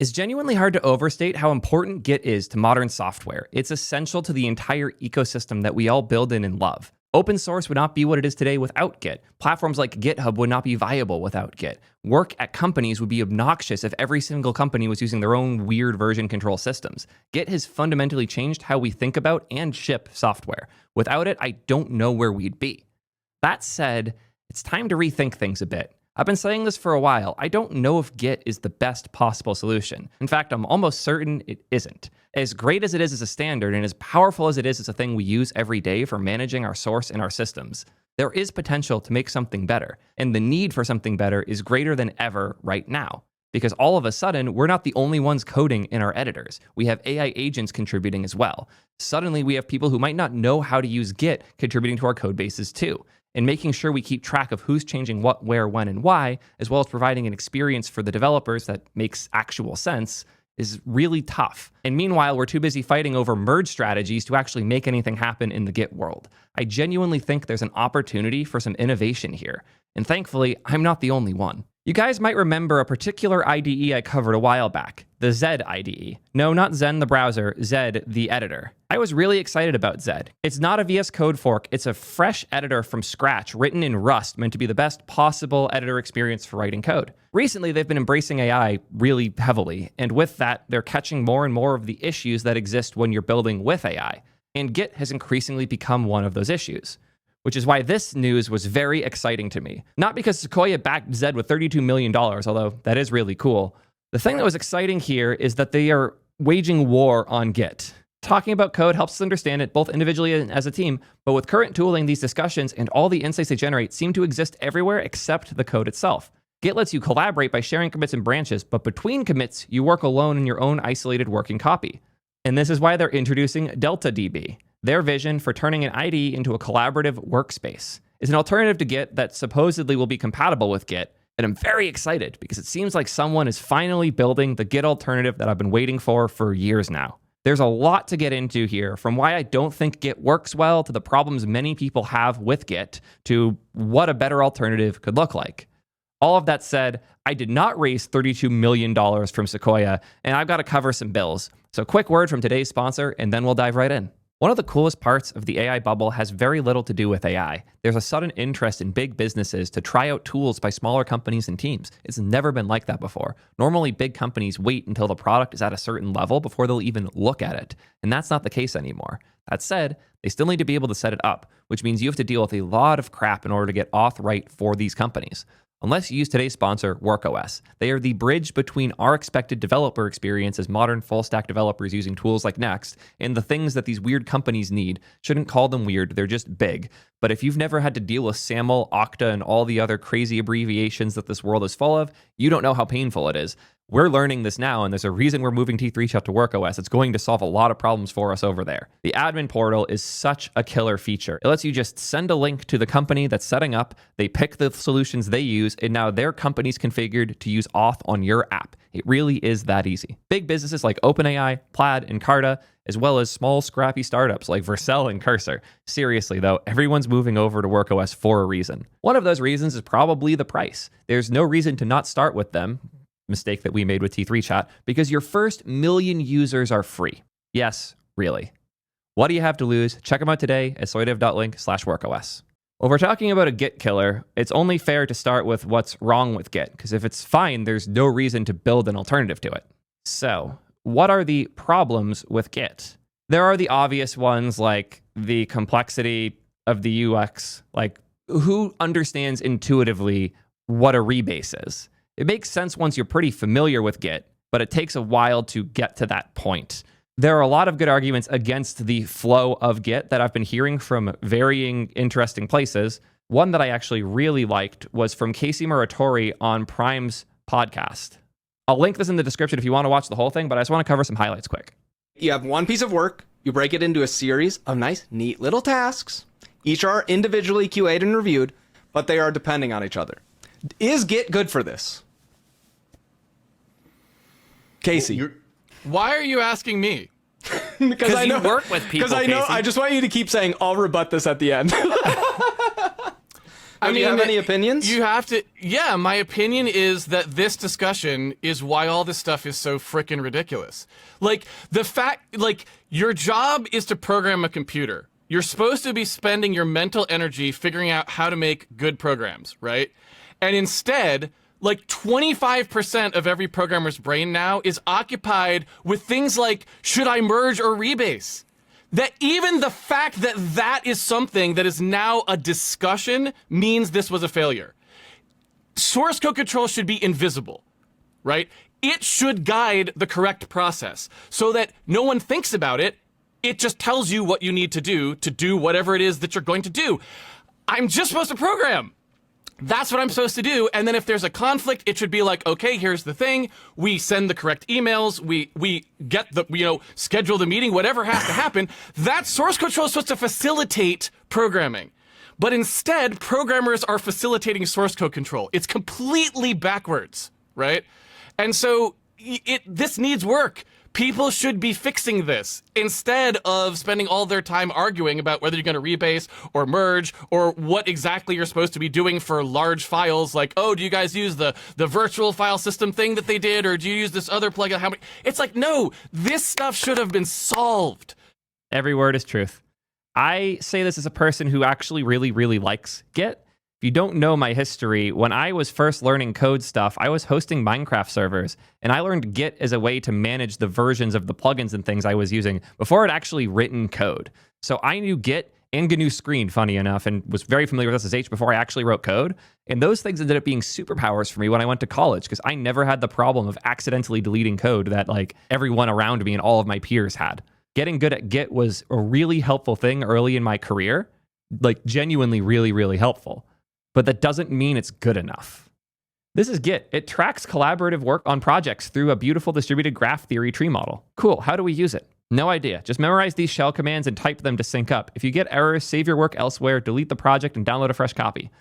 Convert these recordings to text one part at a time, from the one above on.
It's genuinely hard to overstate how important Git is to modern software. It's essential to the entire ecosystem that we all build in and love. Open source would not be what it is today without Git. Platforms like GitHub would not be viable without Git. Work at companies would be obnoxious if every single company was using their own weird version control systems. Git has fundamentally changed how we think about and ship software. Without it, I don't know where we'd be. That said, it's time to rethink things a bit. I've been saying this for a while. I don't know if Git is the best possible solution. In fact, I'm almost certain it isn't. As great as it is as a standard and as powerful as it is as a thing we use every day for managing our source and our systems, there is potential to make something better. And the need for something better is greater than ever right now. Because all of a sudden, we're not the only ones coding in our editors. We have AI agents contributing as well. Suddenly, we have people who might not know how to use Git contributing to our code bases too. And making sure we keep track of who's changing what, where, when, and why, as well as providing an experience for the developers that makes actual sense, is really tough. And meanwhile, we're too busy fighting over merge strategies to actually make anything happen in the Git world. I genuinely think there's an opportunity for some innovation here. And thankfully, I'm not the only one. You guys might remember a particular IDE I covered a while back, the Zed IDE. No, not Zen the browser, Zed the editor. I was really excited about Zed. It's not a VS Code fork, it's a fresh editor from scratch, written in Rust, meant to be the best possible editor experience for writing code. Recently, they've been embracing AI really heavily, and with that, they're catching more and more of the issues that exist when you're building with AI. And Git has increasingly become one of those issues. Which is why this news was very exciting to me. Not because Sequoia backed Zed with $32 million, although that is really cool. The thing that was exciting here is that they are waging war on Git. Talking about code helps us understand it both individually and as a team, but with current tooling, these discussions and all the insights they generate seem to exist everywhere except the code itself. Git lets you collaborate by sharing commits and branches, but between commits, you work alone in your own isolated working copy. And this is why they're introducing DeltaDB. Their vision for turning an IDE into a collaborative workspace is an alternative to Git that supposedly will be compatible with Git, and I'm very excited because it seems like someone is finally building the Git alternative that I've been waiting for years now. There's a lot to get into here, from why I don't think Git works well to the problems many people have with Git to what a better alternative could look like. All of that said, I did not raise $32 million from Sequoia, and I've got to cover some bills. So quick word from today's sponsor, and then we'll dive right in. One of the coolest parts of the AI bubble has very little to do with AI. There's a sudden interest in big businesses to try out tools by smaller companies and teams. It's never been like that before. Normally, big companies wait until the product is at a certain level before they'll even look at it. And that's not the case anymore. That said, they still need to be able to set it up, which means you have to deal with a lot of crap in order to get auth right for these companies. Unless you use today's sponsor, WorkOS. They are the bridge between our expected developer experience as modern full-stack developers using tools like Next and the things that these weird companies need. Shouldn't call them weird, they're just big. But if you've never had to deal with SAML, Okta, and all the other crazy abbreviations that this world is full of, you don't know how painful it is. We're learning this now, and there's a reason we're moving T3 Chat to WorkOS. It's going to solve a lot of problems for us over there. The admin portal is such a killer feature. It lets you just send a link to the company that's setting up, they pick the solutions they use, and now their company's configured to use auth on your app. It really is that easy. Big businesses like OpenAI, Plaid, and Carta, as well as small, scrappy startups like Vercel and Cursor. Seriously, though, everyone's moving over to WorkOS for a reason. One of those reasons is probably the price. There's no reason to not start with them, mistake that we made with T3 Chat, because your first million users are free. Yes, really. What do you have to lose? Check them out today at soydev.link/workos. Well, we're talking about a Git killer. It's only fair to start with what's wrong with Git, because if it's fine, there's no reason to build an alternative to it. So, what are the problems with Git? There are the obvious ones like the complexity of the UX, like who understands intuitively what a rebase is? It makes sense once you're pretty familiar with Git, but it takes a while to get to that point. There are a lot of good arguments against the flow of Git that I've been hearing from varying interesting places. One that I actually really liked was from Casey Muratori on Prime's podcast. I'll link this in the description if you want to watch the whole thing, but I just want to cover some highlights quick. You have one piece of work, you break it into a series of nice, neat little tasks. Each are individually QA'd and reviewed, but they are depending on each other. Is Git good for this? Casey. Why are you asking me? Because I know you work with people, Because I know, Casey. I just want you to keep saying, I'll rebut this at the end. Do you have any opinions? You have to. Yeah, my opinion is that this discussion is why all this stuff is so freaking ridiculous. Like, the fact, like, your job is to program a computer. You're supposed to be spending your mental energy figuring out how to make good programs, right? And instead, like 25% of every programmer's brain now is occupied with things like, should I merge or rebase? That even the fact that that is something that is now a discussion means this was a failure. Source code control should be invisible, right? It should guide the correct process so that no one thinks about it. It just tells you what you need to do whatever it is that you're going to do. I'm just supposed to program. That's what I'm supposed to do. And then if there's a conflict, it should be like, okay, here's the thing. We send the correct emails. We get the, schedule the meeting, whatever has to happen. That source control is supposed to facilitate programming. But instead, programmers are facilitating source code control. It's completely backwards, right? And so this needs work. People should be fixing this instead of spending all their time arguing about whether you're going to rebase or merge or what exactly you're supposed to be doing for large files. Like, oh, do you guys use the virtual file system thing that they did, or do you use this other plugin? How many? It's like, no, this stuff should have been solved. Every word is truth. I say this as a person who actually really, really likes Git. If you don't know my history, when I was first learning code stuff, I was hosting Minecraft servers, and I learned Git as a way to manage the versions of the plugins and things I was using before I'd actually written code. So I knew Git and GNU Screen, funny enough, and was very familiar with SSH before I actually wrote code. And those things ended up being superpowers for me when I went to college, because I never had the problem of accidentally deleting code that like everyone around me and all of my peers had. Getting good at Git was a really helpful thing early in my career, like genuinely really, really helpful. But that doesn't mean it's good enough. This is Git. It tracks collaborative work on projects through a beautiful distributed graph theory tree model. Cool. How do we use it? No idea. Just memorize these shell commands and type them to sync up. If you get errors, save your work elsewhere, delete the project, and download a fresh copy.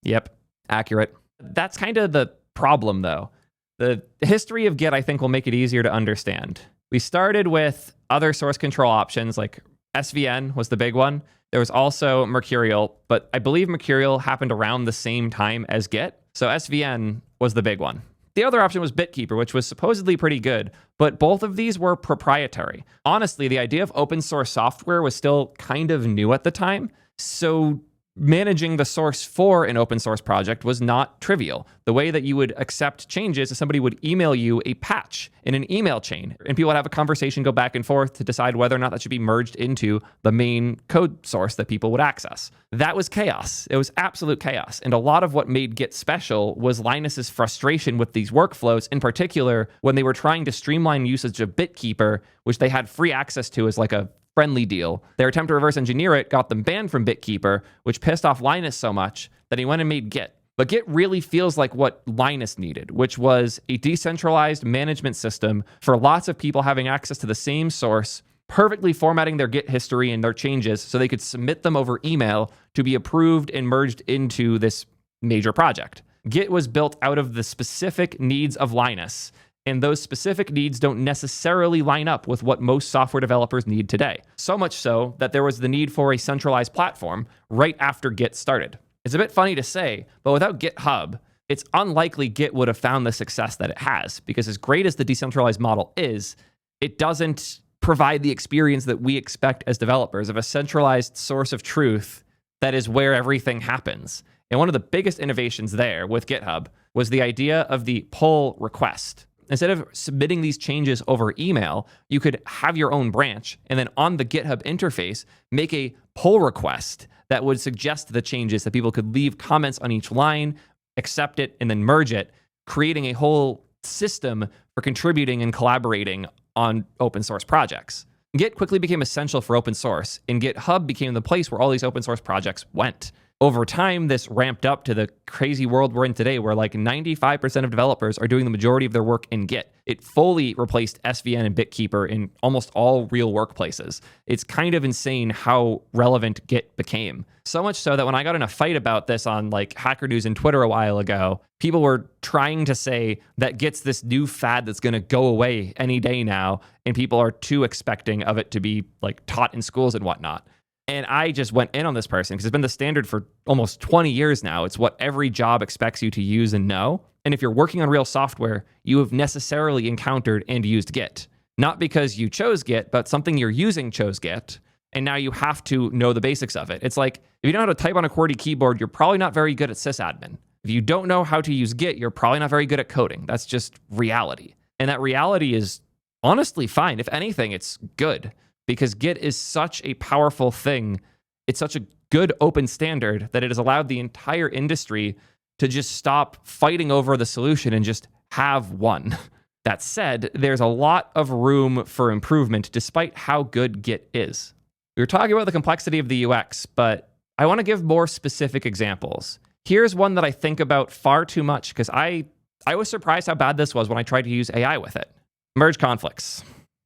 Yep, accurate. That's kind of the problem, though. The history of Git, I think, will make it easier to understand. We started with other source control options, like SVN was the big one. There was also Mercurial, but I believe Mercurial happened around the same time as Git. So SVN was the big one. The other option was BitKeeper, which was supposedly pretty good, but both of these were proprietary. Honestly, the idea of open source software was still kind of new at the time, so managing the source for an open source project was not trivial. The way that you would accept changes is somebody would email you a patch in an email chain, and people would have a conversation, go back and forth to decide whether or not that should be merged into the main code source that people would access. That was chaos. It was absolute chaos. And a lot of what made Git special was Linus's frustration with these workflows, in particular when they were trying to streamline usage of BitKeeper, which they had free access to as like a friendly deal. Their attempt to reverse engineer it got them banned from BitKeeper, which pissed off Linus so much that he went and made Git. But Git really feels like what Linus needed, which was a decentralized management system for lots of people having access to the same source, perfectly formatting their Git history and their changes so they could submit them over email to be approved and merged into this major project. Git was built out of the specific needs of Linus, and those specific needs don't necessarily line up with what most software developers need today. So much so that there was the need for a centralized platform right after Git started. It's a bit funny to say, but without GitHub, it's unlikely Git would have found the success that it has, because as great as the decentralized model is, it doesn't provide the experience that we expect as developers of a centralized source of truth that is where everything happens. And one of the biggest innovations there with GitHub was the idea of the pull request. Instead of submitting these changes over email, you could have your own branch and then on the GitHub interface, make a pull request that would suggest the changes that people could leave comments on each line, accept it, and then merge it, creating a whole system for contributing and collaborating on open source projects. Git quickly became essential for open source, and GitHub became the place where all these open source projects went. Over time, this ramped up to the crazy world we're in today, where like 95% of developers are doing the majority of their work in Git. It fully replaced SVN and BitKeeper in almost all real workplaces. It's kind of insane how relevant Git became. So much so that when I got in a fight about this on like Hacker News and Twitter a while ago, people were trying to say that Git's this new fad that's going to go away any day now, and people are too expecting of it to be like taught in schools and whatnot. And I just went in on this person because it's been the standard for almost 20 years now. It's what every job expects you to use and know. And if you're working on real software, you have necessarily encountered and used Git. Not because you chose Git, but something you're using chose Git. And now you have to know the basics of it. It's like, if you don't know how to type on a QWERTY keyboard, you're probably not very good at sysadmin. If you don't know how to use Git, you're probably not very good at coding. That's just reality. And that reality is honestly fine. If anything, it's good because Git is such a powerful thing. It's such a good open standard that it has allowed the entire industry to just stop fighting over the solution and just have one. That said, there's a lot of room for improvement despite how good Git is. We were talking about the complexity of the UX, but I want to give more specific examples. Here's one that I think about far too much because I was surprised how bad this was when I tried to use AI with it. Merge conflicts.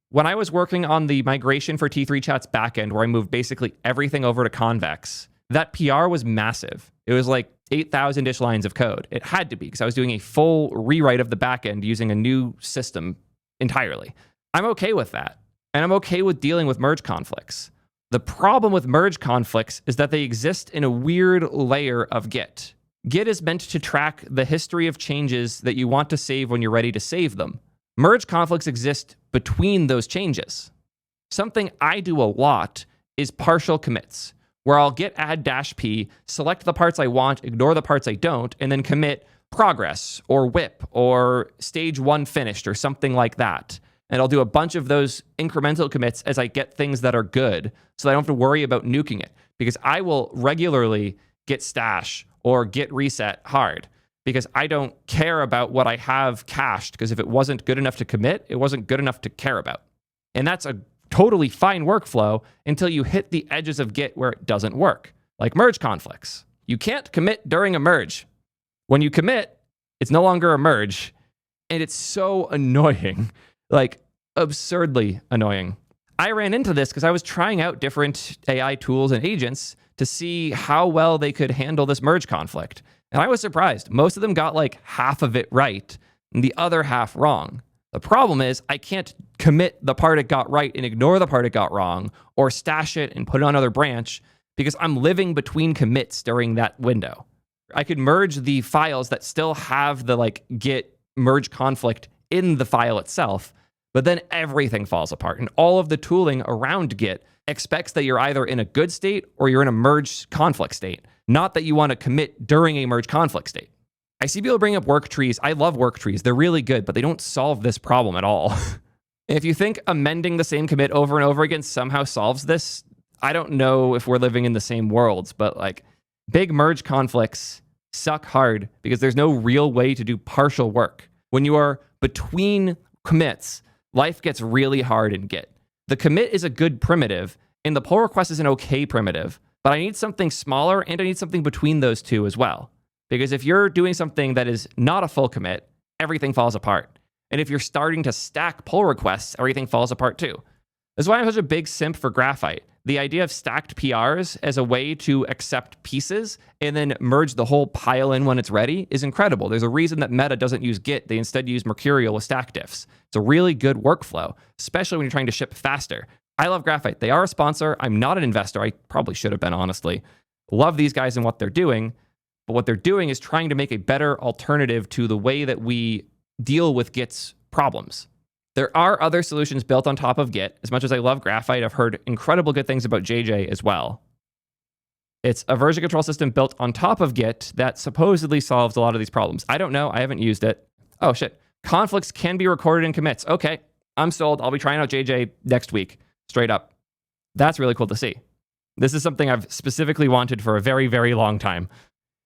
When I was working on the migration for T3 Chat's backend, where I moved basically everything over to Convex, that PR was massive. It was like 8,000-ish lines of code. It had to be because I was doing a full rewrite of the backend using a new system entirely. I'm okay with that. And I'm okay with dealing with merge conflicts. The problem with merge conflicts is that they exist in a weird layer of Git. Git is meant to track the history of changes that you want to save when you're ready to save them. Merge conflicts exist between those changes. Something I do a lot is partial commits, where I'll git add -p, select the parts I want, ignore the parts I don't, and then commit progress or whip or stage 1 finished or something like that. And I'll do a bunch of those incremental commits as I get things that are good so that I don't have to worry about nuking it. Because I will regularly git stash or git reset hard because I don't care about what I have cached because if it wasn't good enough to commit, it wasn't good enough to care about. And that's a totally fine workflow until you hit the edges of Git where it doesn't work, like merge conflicts. You can't commit during a merge. When you commit, it's no longer a merge, and it's so annoying. Like, absurdly annoying. I ran into this because I was trying out different AI tools and agents to see how well they could handle this merge conflict. And I was surprised. Most of them got like half of it right and the other half wrong. The problem is I can't commit the part it got right and ignore the part it got wrong or stash it and put it on another branch because I'm living between commits during that window. I could merge the files that still have the like git merge conflict in the file itself, but then everything falls apart. And all of the tooling around Git expects that you're either in a good state or you're in a merge conflict state, not that you want to commit during a merge conflict state. I see people bring up work trees. I love work trees. They're really good, but they don't solve this problem at all. If you think amending the same commit over and over again somehow solves this, I don't know if we're living in the same worlds, but like big merge conflicts suck hard because there's no real way to do partial work. When you are between commits, life gets really hard in Git. The commit is a good primitive, and the pull request is an okay primitive, but I need something smaller, and I need something between those two as well. Because if you're doing something that is not a full commit, everything falls apart. And if you're starting to stack pull requests, everything falls apart too. That's why I'm such a big simp for Graphite. The idea of stacked PRs as a way to accept pieces and then merge the whole pile in when it's ready is incredible. There's a reason that Meta doesn't use Git. They instead use Mercurial with stack diffs. It's a really good workflow, especially when you're trying to ship faster. I love Graphite. They are a sponsor. I'm not an investor. I probably should have been, honestly. Love these guys and what they're doing. But what they're doing is trying to make a better alternative to the way that we deal with Git's problems. There are other solutions built on top of Git. As much as I love Graphite, I've heard incredible good things about JJ as well. It's a version control system built on top of Git that supposedly solves a lot of these problems. I don't know. I haven't used it. Oh, shit. Conflicts can be recorded in commits. Okay, I'm sold. I'll be trying out JJ next week. Straight up. That's really cool to see. This is something I've specifically wanted for a very, very long time.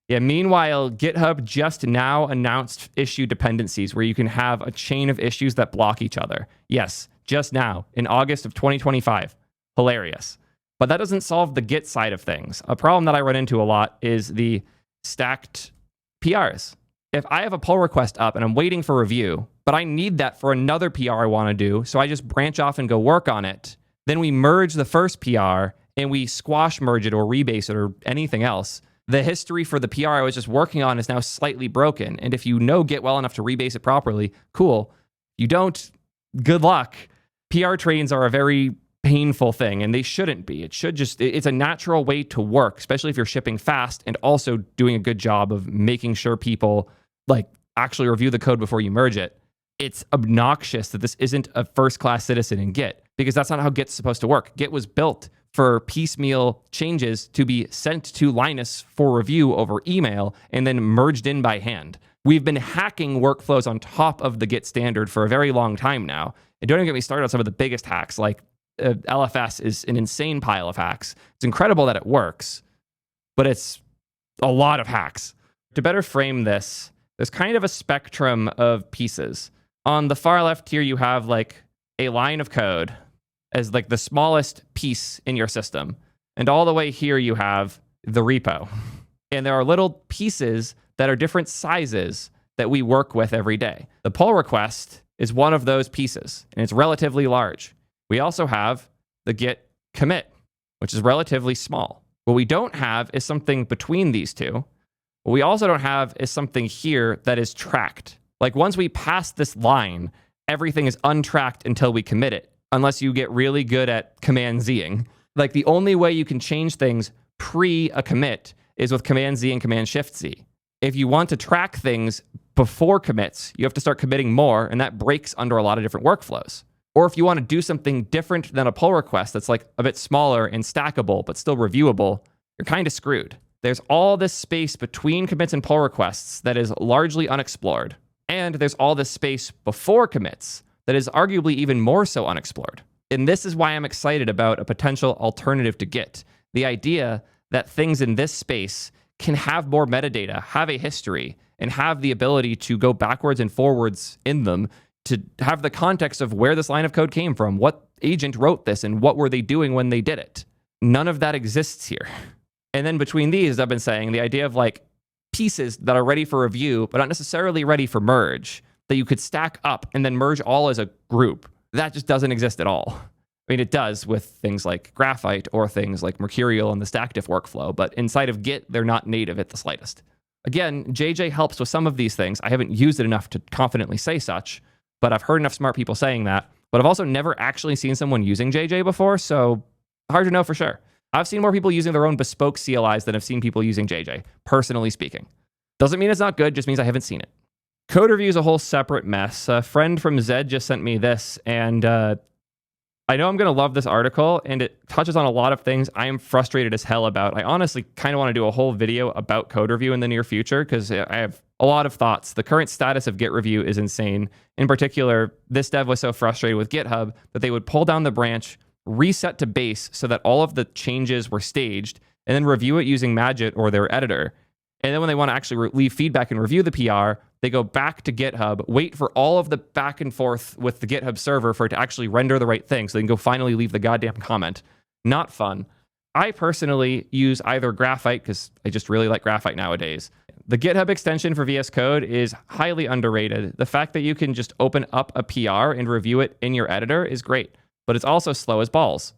Yeah, meanwhile, GitHub just now announced issue dependencies where you can have a chain of issues that block each other. Yes, just now, in August of 2025. Hilarious. But that doesn't solve the Git side of things. A problem that I run into a lot is the stacked PRs. If I have a pull request up and I'm waiting for review, but I need that for another PR I want to do, so I just branch off and go work on it, then we merge the first PR and we squash merge it or rebase it or anything else. The history for the PR I was just working on is now slightly broken. And if you know Git well enough to rebase it properly, cool. You don't, good luck. PR trains are a very painful thing, and they shouldn't be. It's a natural way to work, especially if you're shipping fast and also doing a good job of making sure people like actually review the code before you merge it. It's obnoxious that this isn't a first-class citizen in Git, because that's not how Git's supposed to work. Git was built for piecemeal changes to be sent to Linus for review over email and then merged in by hand. We've been hacking workflows on top of the Git standard for a very long time now. And don't even get me started on some of the biggest hacks, like LFS is an insane pile of hacks. It's incredible that it works, but it's a lot of hacks. To better frame this, there's kind of a spectrum of pieces. On the far left here, you have like a line of code as like the smallest piece in your system. And all the way here, you have the repo. And there are little pieces that are different sizes that we work with every day. The pull request is one of those pieces, and it's relatively large. We also have the git commit, which is relatively small. What we don't have is something between these two. What we also don't have is something here that is tracked. Like once we pass this line, everything is untracked until we commit it, unless you get really good at command Zing. Like the only way you can change things pre a commit is with command Z and command shift Z. If you want to track things before commits, you have to start committing more, and that breaks under a lot of different workflows. Or if you want to do something different than a pull request that's like a bit smaller and stackable, but still reviewable, you're kind of screwed. There's all this space between commits and pull requests that is largely unexplored. And there's all this space before commits that is arguably even more so unexplored. And this is why I'm excited about a potential alternative to Git. The idea that things in this space can have more metadata, have a history, and have the ability to go backwards and forwards in them, to have the context of where this line of code came from, what agent wrote this, and what were they doing when they did it. None of that exists here. And then between these, I've been saying the idea of like pieces that are ready for review, but not necessarily ready for merge, that you could stack up and then merge all as a group. That just doesn't exist at all. I mean, it does with things like Graphite or things like Mercurial and the StackDiff workflow, but inside of Git, they're not native at the slightest. Again, JJ helps with some of these things. I haven't used it enough to confidently say such, but I've heard enough smart people saying that. But I've also never actually seen someone using JJ before, so hard to know for sure. I've seen more people using their own bespoke CLIs than I've seen people using JJ, personally speaking. Doesn't mean it's not good, just means I haven't seen it. Code review is a whole separate mess. A friend from Zed just sent me this, and I know I'm going to love this article, and it touches on a lot of things I am frustrated as hell about. I honestly kind of want to do a whole video about code review in the near future, because I have a lot of thoughts. The current status of Git review is insane. In particular, this dev was so frustrated with GitHub that they would pull down the branch, reset to base so that all of the changes were staged, and then review it using Magit or their editor. And then when they want to actually leave feedback and review the PR, they go back to GitHub, wait for all of the back and forth with the GitHub server for it to actually render the right thing so they can go finally leave the goddamn comment. Not fun. I personally use either Graphite, because I just really like Graphite nowadays. The GitHub extension for VS Code is highly underrated. The fact that you can just open up a PR and review it in your editor is great, but it's also slow as balls.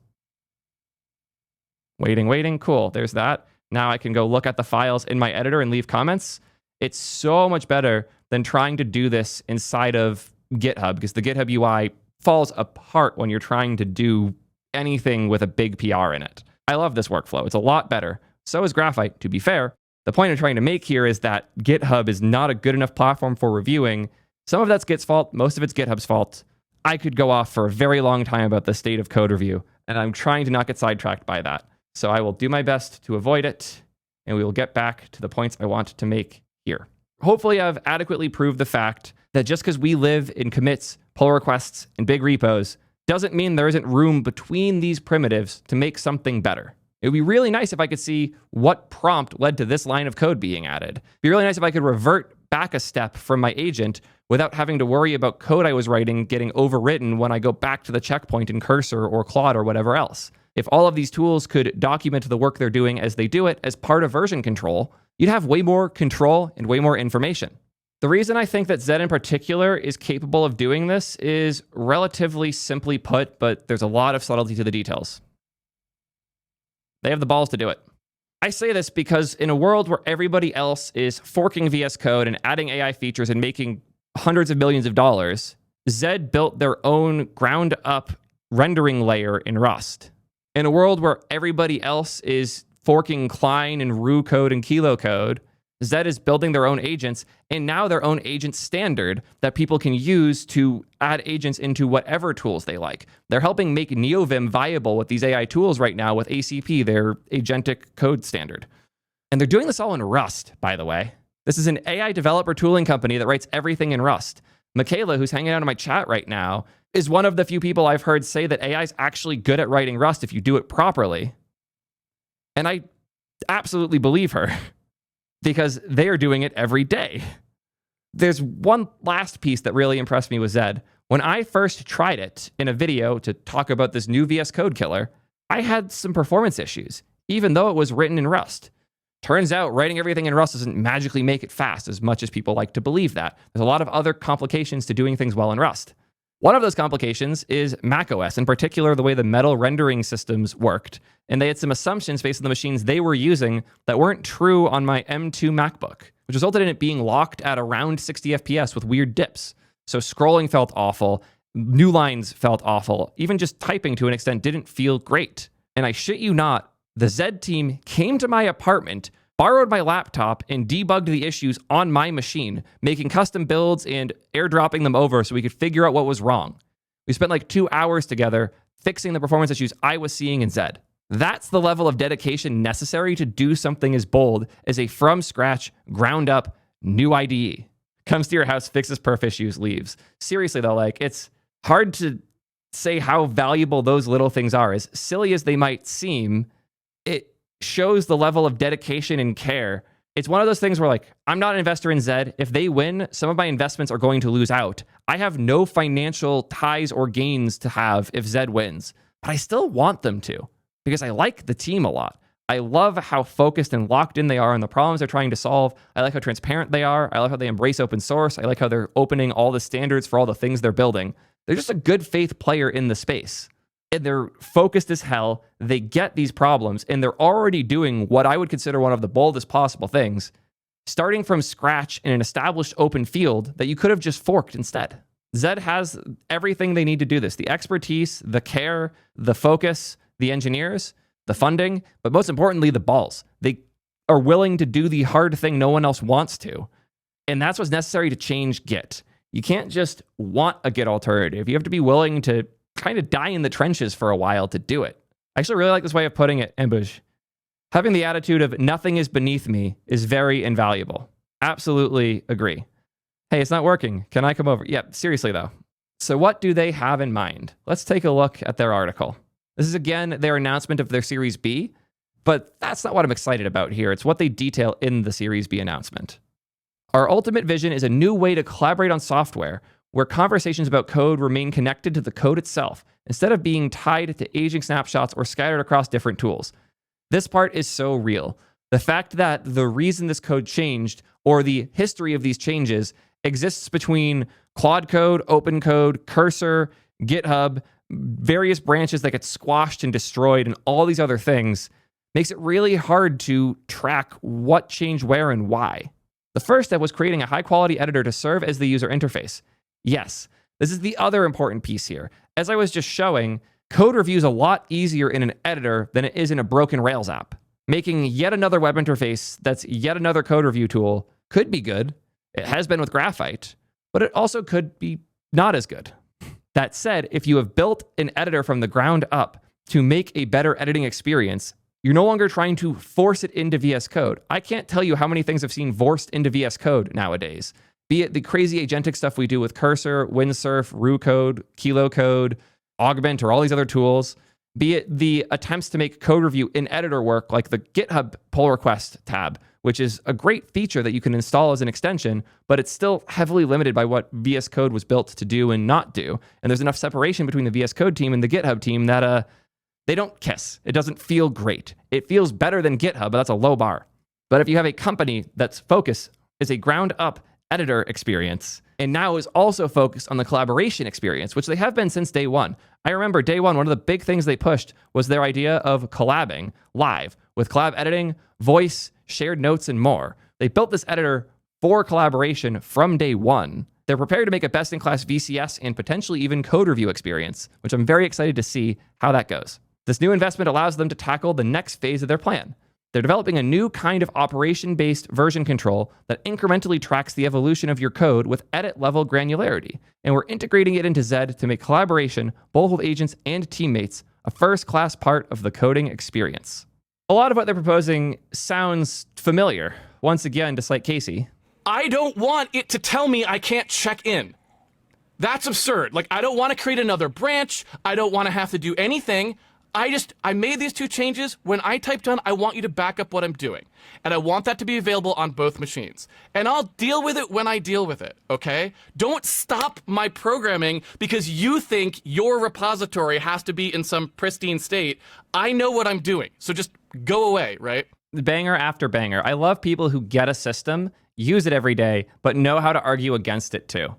Waiting, cool, there's that. Now I can go look at the files in my editor and leave comments. It's so much better than trying to do this inside of GitHub, because the GitHub UI falls apart when you're trying to do anything with a big PR in it. I love this workflow. It's a lot better. So is Graphite, to be fair. The point I'm trying to make here is that GitHub is not a good enough platform for reviewing. Some of that's Git's fault. Most of it's GitHub's fault. I could go off for a very long time about the state of code review, and I'm trying to not get sidetracked by that. So I will do my best to avoid it, and we will get back to the points I want to make here. Hopefully I've adequately proved the fact that just because we live in commits, pull requests, and big repos doesn't mean there isn't room between these primitives to make something better. It would be really nice if I could see what prompt led to this line of code being added. It'd be really nice if I could revert back a step from my agent without having to worry about code I was writing getting overwritten when I go back to the checkpoint in Cursor or Claude or whatever else. If all of these tools could document the work they're doing as they do it as part of version control, you'd have way more control and way more information. The reason I think that Zed in particular is capable of doing this is relatively simply put, but there's a lot of subtlety to the details. They have the balls to do it. I say this because in a world where everybody else is forking VS Code and adding AI features and making hundreds of millions of dollars, Zed built their own ground-up rendering layer in Rust. In a world where everybody else is forking Klein and Rue code and Kilo code, Zed is building their own agents, and now their own agent standard that people can use to add agents into whatever tools they like. They're helping make NeoVim viable with these AI tools right now with ACP, their agentic code standard. And they're doing this all in Rust, by the way. This is an AI developer tooling company that writes everything in Rust. Michaela, who's hanging out in my chat right now, is one of the few people I've heard say that AI is actually good at writing Rust if you do it properly. And I absolutely believe her because they are doing it every day. There's one last piece that really impressed me with Zed. When I first tried it in a video to talk about this new VS Code killer, I had some performance issues, even though it was written in Rust. Turns out writing everything in Rust doesn't magically make it fast as much as people like to believe that. There's a lot of other complications to doing things well in Rust. One of those complications is macOS, in particular the way the metal rendering systems worked. And they had some assumptions based on the machines they were using that weren't true on my M2 MacBook, which resulted in it being locked at around 60 FPS with weird dips. So scrolling felt awful, new lines felt awful, even just typing to an extent didn't feel great. And I shit you not, the Zed team came to my apartment, borrowed my laptop, and debugged the issues on my machine, making custom builds and airdropping them over so we could figure out what was wrong. We spent like 2 hours together fixing the performance issues I was seeing in Zed. That's the level of dedication necessary to do something as bold as a from-scratch, ground-up, new IDE. Comes to your house, fixes perf issues, leaves. Seriously though, like, it's hard to say how valuable those little things are. As silly as they might seem, it shows the level of dedication and care. It's one of those things where, like, I'm not an investor in Zed. If they win, some of my investments are going to lose out. I have no financial ties or gains to have if Zed wins, but I still want them to because I like the team a lot. I love how focused and locked in they are on the problems they're trying to solve. I like how transparent they are. I love how they embrace open source. I like how they're opening all the standards for all the things they're building. They're just a good faith player in the space. And they're focused as hell. They get these problems, and they're already doing what I would consider one of the boldest possible things, starting from scratch in an established open field that you could have just forked instead. Zed has everything they need to do this: the expertise, the care, the focus, the engineers, the funding, but most importantly, the balls. They are willing to do the hard thing no one else wants to. And that's what's necessary to change Git. You can't just want a Git alternative. You have to be willing to kind of die in the trenches for a while to do it. I actually really like this way of putting it, Ambush. Having the attitude of nothing is beneath me is very invaluable. Absolutely agree. Hey, it's not working. Can I come over? Yeah, seriously though. So what do they have in mind? Let's take a look at their article. This is again their announcement of their Series B, but that's not what I'm excited about here. It's what they detail in the Series B announcement. Our ultimate vision is a new way to collaborate on software where conversations about code remain connected to the code itself, instead of being tied to aging snapshots or scattered across different tools. This part is so real. The fact that the reason this code changed, or the history of these changes, exists between Claude Code, Open Code, Cursor, GitHub, various branches that get squashed and destroyed, and all these other things, makes it really hard to track what changed where and why. The first step was creating a high-quality editor to serve as the user interface. Yes, this is the other important piece here. As I was just showing, code review is a lot easier in an editor than it is in a broken Rails app. Making yet another web interface that's yet another code review tool could be good. It has been with Graphite, but it also could be not as good. That said, if you have built an editor from the ground up to make a better editing experience, you're no longer trying to force it into VS Code. I can't tell you how many things I've seen forced into VS Code nowadays. Be it the crazy agentic stuff we do with Cursor, Windsurf, Rue Code, Kilo Code, Augment, or all these other tools. Be it the attempts to make code review in editor work, like the GitHub pull request tab, which is a great feature that you can install as an extension, but it's still heavily limited by what VS Code was built to do and not do. And there's enough separation between the VS Code team and the GitHub team that they don't kiss. It doesn't feel great. It feels better than GitHub, but that's a low bar. But if you have a company that's focus is a ground up editor experience, and now is also focused on the collaboration experience, which they have been since day one. I remember day one, one of the big things they pushed was their idea of collabing live with collab editing, voice, shared notes, and more. They built this editor for collaboration from day one. They're prepared to make a best-in-class VCS and potentially even code review experience, which I'm very excited to see how that goes. This new investment allows them to tackle the next phase of their plan. They're developing a new kind of operation-based version control that incrementally tracks the evolution of your code with edit-level granularity, and we're integrating it into Zed to make collaboration, both with agents and teammates, a first-class part of the coding experience. A lot of what they're proposing sounds familiar. Once again, just like Casey. I don't want it to tell me I can't check in. That's absurd. Like, I don't want to create another branch. I don't want to have to do anything. I made these two changes. When I type done, I want you to back up what I'm doing. And I want that to be available on both machines. And I'll deal with it when I deal with it, okay? Don't stop my programming because you think your repository has to be in some pristine state. I know what I'm doing, so just go away, right? Banger after banger. I love people who get a system, use it every day, but know how to argue against it too.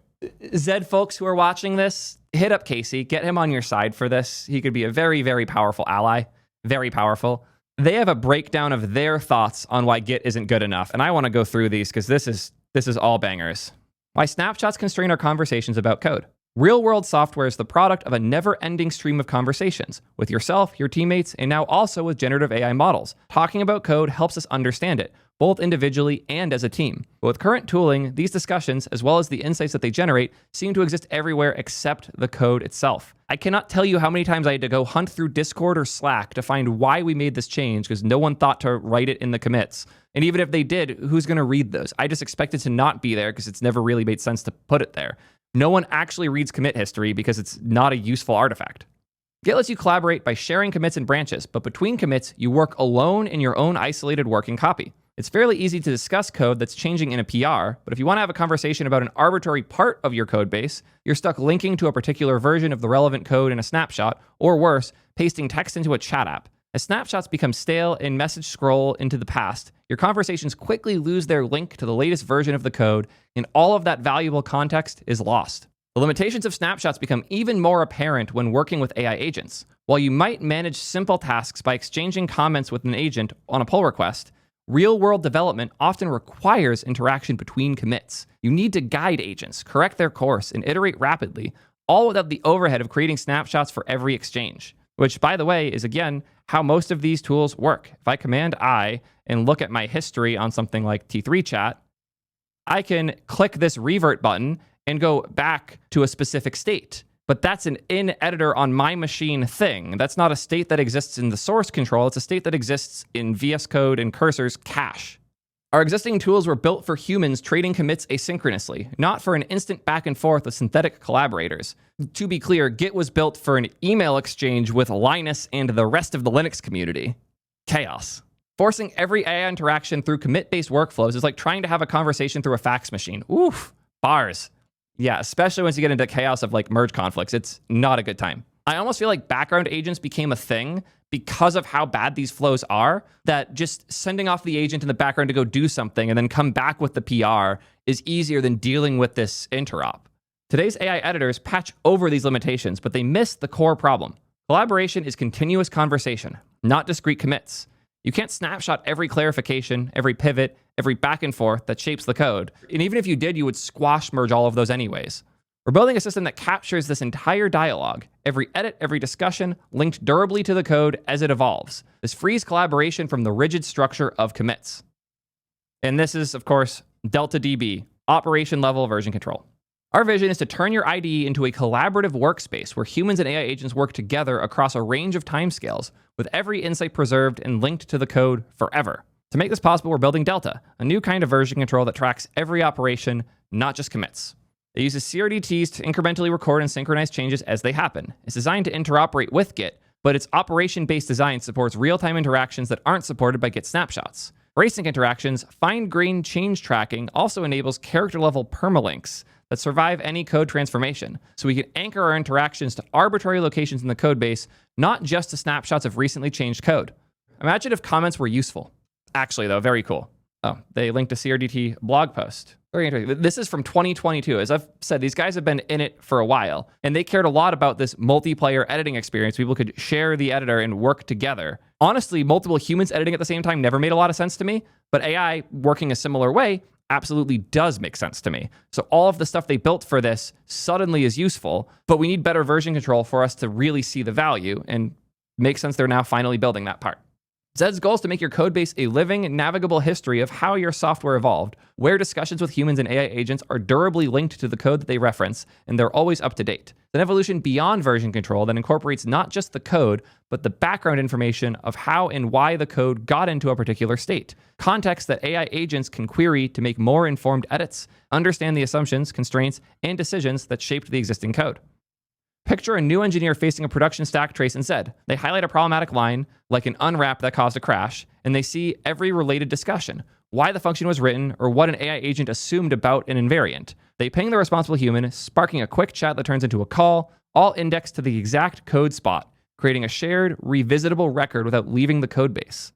Zed folks who are watching this, hit up Casey, get him on your side for this. He could be a very, very powerful ally. Very powerful. They have a breakdown of their thoughts on why Git isn't good enough, and I want to go through these because this is all bangers. Why snapshots constrain our conversations about code. Real-world software is the product of a never-ending stream of conversations with yourself, your teammates, and now also with generative AI models. Talking about code helps us understand it, both individually and as a team. But with current tooling, these discussions, as well as the insights that they generate, seem to exist everywhere except the code itself. I cannot tell you how many times I had to go hunt through Discord or Slack to find why we made this change because no one thought to write it in the commits. And even if they did, who's going to read those? I just expect it to not be there because it's never really made sense to put it there. No one actually reads commit history because it's not a useful artifact. Git lets you collaborate by sharing commits and branches, but between commits, you work alone in your own isolated working copy. It's fairly easy to discuss code that's changing in a PR, but if you want to have a conversation about an arbitrary part of your code base, you're stuck linking to a particular version of the relevant code in a snapshot, or worse, pasting text into a chat app. As snapshots become stale and message scroll into the past, your conversations quickly lose their link to the latest version of the code, and all of that valuable context is lost. The limitations of snapshots become even more apparent when working with AI agents. While you might manage simple tasks by exchanging comments with an agent on a pull request, real-world development often requires interaction between commits. You need to guide agents, correct their course, and iterate rapidly, all without the overhead of creating snapshots for every exchange. Which, by the way, is again how most of these tools work. If I command I and look at my history on something like T3 chat, I can click this revert button and go back to a specific state. But that's an in-editor on my machine thing. That's not a state that exists in the source control. It's a state that exists in VS Code and Cursor's cache. Our existing tools were built for humans trading commits asynchronously, not for an instant back and forth with synthetic collaborators. To be clear, Git was built for an email exchange with Linus and the rest of the Linux community. Chaos. Forcing every AI interaction through commit-based workflows is like trying to have a conversation through a fax machine. Oof, bars. Yeah, especially once you get into chaos of like merge conflicts, it's not a good time. I almost feel like background agents became a thing because of how bad these flows are, that just sending off the agent in the background to go do something and then come back with the PR is easier than dealing with this interop. Today's AI editors patch over these limitations, but they miss the core problem. Collaboration is continuous conversation, not discrete commits. You can't snapshot every clarification, every pivot, every back and forth that shapes the code. And even if you did, you would squash merge all of those anyways. We're building a system that captures this entire dialogue, every edit, every discussion, linked durably to the code as it evolves. This frees collaboration from the rigid structure of commits. And this is, of course, Delta DB, operation level version control. Our vision is to turn your IDE into a collaborative workspace where humans and AI agents work together across a range of timescales, with every insight preserved and linked to the code forever. To make this possible, we're building Delta, a new kind of version control that tracks every operation, not just commits. It uses CRDTs to incrementally record and synchronize changes as they happen. It's designed to interoperate with Git, but its operation-based design supports real-time interactions that aren't supported by Git snapshots. For async interactions, fine-grained change tracking also enables character-level permalinks that survive any code transformation, so we can anchor our interactions to arbitrary locations in the codebase, not just to snapshots of recently changed code. Imagine if comments were useful. Actually, though, very cool. Oh, they linked a CRDT blog post. Very interesting. This is from 2022. As I've said, these guys have been in it for a while, and they cared a lot about this multiplayer editing experience. People could share the editor and work together. Honestly, multiple humans editing at the same time never made a lot of sense to me, but AI working a similar way absolutely does make sense to me. So all of the stuff they built for this suddenly is useful, but we need better version control for us to really see the value, and makes sense they're now finally building that part. Zed's goal is to make your code base a living, navigable history of how your software evolved, where discussions with humans and AI agents are durably linked to the code that they reference, and they're always up to date. It's an evolution beyond version control that incorporates not just the code, but the background information of how and why the code got into a particular state. Context that AI agents can query to make more informed edits, understand the assumptions, constraints, and decisions that shaped the existing code. Picture a new engineer facing a production stack trace in Zed. They highlight a problematic line, like an unwrap that caused a crash, and they see every related discussion, why the function was written, or what an AI agent assumed about an invariant. They ping the responsible human, sparking a quick chat that turns into a call, all indexed to the exact code spot, creating a shared, revisitable record without leaving the code base.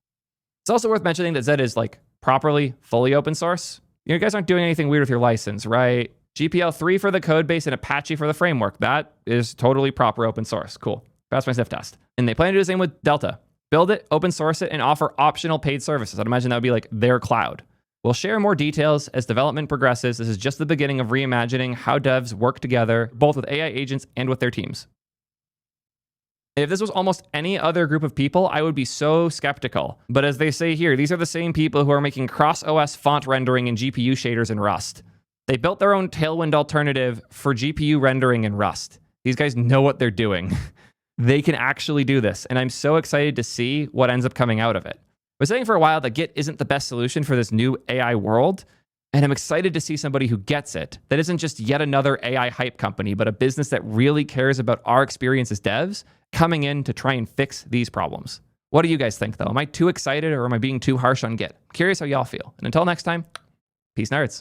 It's also worth mentioning that Zed is properly, fully open source. You guys aren't doing anything weird with your license, right? GPL 3 for the code base and Apache for the framework. That is totally proper open source. Cool. Pass my sniff test. And they plan to do the same with Delta. Build it, open source it, and offer optional paid services. I'd imagine that would be their cloud. We'll share more details as development progresses. This is just the beginning of reimagining how devs work together, both with AI agents and with their teams. If this was almost any other group of people, I would be so skeptical. But as they say here, these are the same people who are making cross-OS font rendering and GPU shaders in Rust. They built their own Tailwind alternative for GPU rendering in Rust. These guys know what they're doing. They can actually do this, and I'm so excited to see what ends up coming out of it. I was saying for a while that Git isn't the best solution for this new AI world, and I'm excited to see somebody who gets it, that isn't just yet another AI hype company, but a business that really cares about our experience as devs coming in to try and fix these problems. What do you guys think, though? Am I too excited, or am I being too harsh on Git? I'm curious how y'all feel. And until next time, peace, nerds.